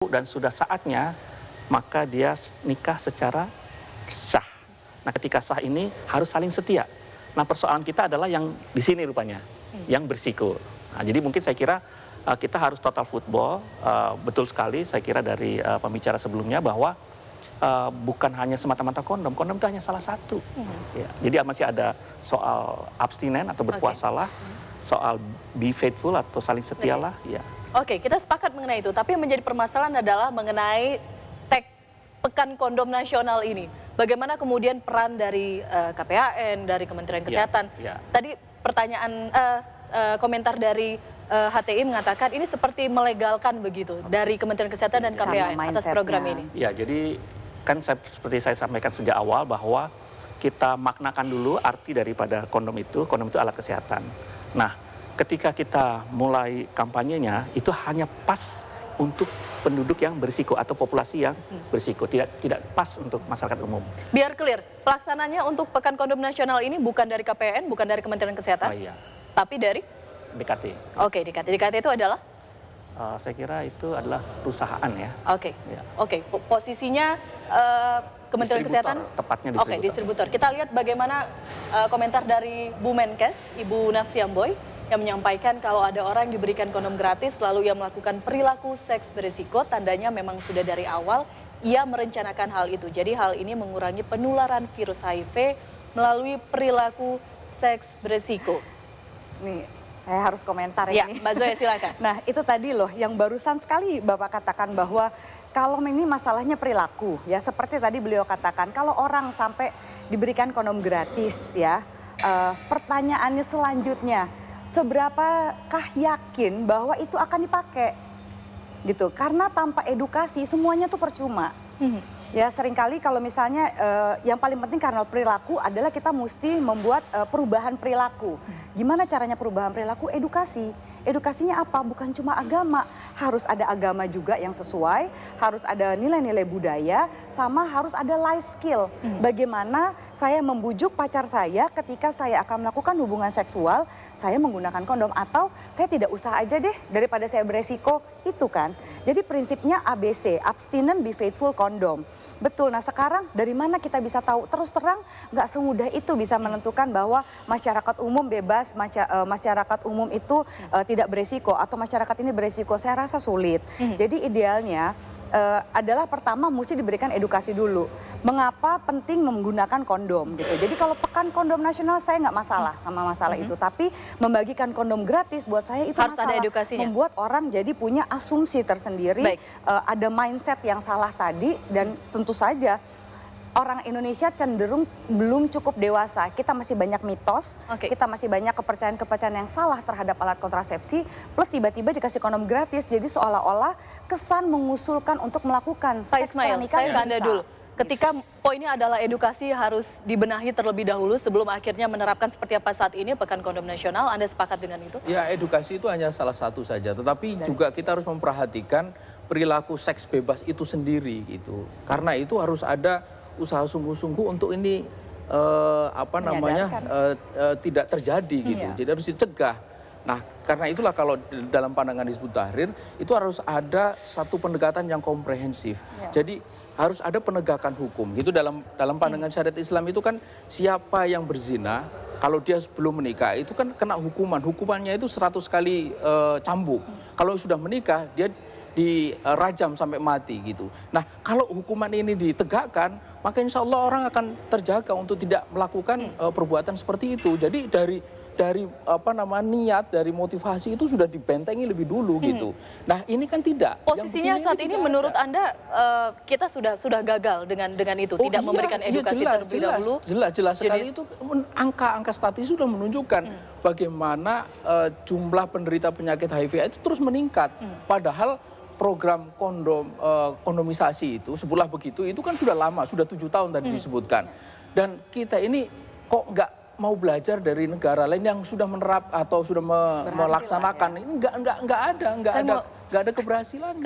dan sudah saatnya maka dia nikah secara sah. Nah, ketika sah ini harus saling setia. Nah, persoalan kita adalah yang di sini rupanya, yang bersiko. Nah, jadi mungkin saya kira kita harus total football, betul sekali saya kira dari pembicara sebelumnya bahwa bukan hanya semata-mata kondom itu hanya salah satu. Ya, jadi masih ada soal abstinen atau berpuasalah, soal be faithful atau saling setialah, ya. Oke, kita sepakat mengenai itu. Tapi yang menjadi permasalahan adalah mengenai tag Pekan Kondom Nasional ini. Bagaimana kemudian peran dari KPAN, dari Kementerian Kesehatan. Tadi pertanyaan, komentar dari HTI mengatakan ini seperti melegalkan begitu dari Kementerian Kesehatan dan KPAN atas program ini. Ya, jadi kan seperti saya sampaikan sejak awal bahwa kita maknakan dulu arti daripada kondom itu alat kesehatan. Nah, ketika kita mulai kampanyenya itu hanya pas untuk penduduk yang berisiko atau populasi yang berisiko, tidak pas untuk masyarakat umum. Biar clear, pelaksananya untuk Pekan Kondom Nasional ini bukan dari KPN, bukan dari Kementerian Kesehatan, tapi dari DKT. Oke, DKT. DKT itu adalah? Saya kira itu adalah perusahaan ya. Oke, oke. Posisinya Kementerian Kesehatan? Tepatnya distributor. Oke, distributor. Kita lihat bagaimana komentar dari Bu Menkes, Ibu Nafsi Amboy, yang menyampaikan kalau ada orang yang diberikan kondom gratis lalu ia melakukan perilaku seks berisiko, tandanya memang sudah dari awal ia merencanakan hal itu. Jadi hal ini mengurangi penularan virus HIV melalui perilaku seks berisiko. Nih, saya harus komentar ya, ini. Mbak Zoya silakan. Nah, itu tadi loh yang barusan sekali Bapak katakan bahwa kalau ini masalahnya perilaku, ya seperti tadi beliau katakan, kalau orang sampai diberikan kondom gratis ya, pertanyaannya selanjutnya, seberapakah yakin bahwa itu akan dipakai gitu, karena tanpa edukasi semuanya tuh percuma. Ya seringkali kalau misalnya yang paling penting karena perilaku adalah kita mesti membuat perubahan perilaku. Gimana caranya perubahan perilaku? Edukasi. Edukasinya apa? Bukan cuma agama, harus ada agama juga yang sesuai, harus ada nilai-nilai budaya, sama harus ada life skill. Bagaimana saya membujuk pacar saya ketika saya akan melakukan hubungan seksual, saya menggunakan kondom, atau saya tidak usah aja deh daripada saya beresiko, itu kan. Jadi prinsipnya ABC, abstinent, be faithful, kondom. Betul, nah sekarang dari mana kita bisa tahu? Terus terang nggak semudah itu bisa menentukan bahwa masyarakat umum bebas, masyarakat umum itu tidak beresiko atau masyarakat ini beresiko. Saya rasa sulit. Jadi idealnya adalah pertama mesti diberikan edukasi dulu. Mengapa penting menggunakan kondom gitu. Jadi kalau Pekan Kondom Nasional saya nggak masalah sama masalah itu. Tapi membagikan kondom gratis buat saya itu harus masalah. Ada edukasinya. Membuat orang jadi punya asumsi tersendiri. Ada mindset yang salah tadi dan tentu saja orang Indonesia cenderung belum cukup dewasa. Kita masih banyak mitos, kita masih banyak kepercayaan-kepercayaan yang salah terhadap alat kontrasepsi, plus tiba-tiba dikasih kondom gratis, jadi seolah-olah kesan mengusulkan untuk melakukan seks pernikahan. Saya ke Anda dulu. Ketika poinnya adalah edukasi harus dibenahi terlebih dahulu sebelum akhirnya menerapkan seperti apa saat ini Pekan Kondom Nasional, Anda sepakat dengan itu? Ya, edukasi itu hanya salah satu saja, tetapi juga kita harus memperhatikan perilaku seks bebas itu sendiri gitu. Karena itu harus ada usaha sungguh-sungguh untuk ini tidak terjadi gitu. Jadi harus dicegah. Nah, karena itulah kalau dalam pandangan Hizbut Tahrir itu harus ada satu pendekatan yang komprehensif. Jadi harus ada penegakan hukum. Itu dalam pandangan syariat Islam itu kan siapa yang berzina kalau dia belum menikah itu kan kena hukuman. Hukumannya itu 100 kali cambuk. Kalau sudah menikah dia dirajam sampai mati gitu. Nah, kalau hukuman ini ditegakkan, maka insya Allah orang akan terjaga untuk tidak melakukan perbuatan seperti itu. Jadi dari niat, dari motivasi itu sudah dibentengi lebih dulu gitu. Nah, ini kan tidak. Posisinya saat ini menurut Anda kita sudah gagal dengan itu, tidak memberikan edukasi terlebih dahulu. Jelas sekali itu angka statis sudah menunjukkan bagaimana jumlah penderita penyakit HIV itu terus meningkat. Padahal program kondomisasi itu sebuah begitu itu kan sudah lama, sudah 7 tahun tadi disebutkan. Dan kita ini kok nggak mau belajar dari negara lain yang sudah menerap atau sudah melaksanakan ini nggak ada keberhasilan.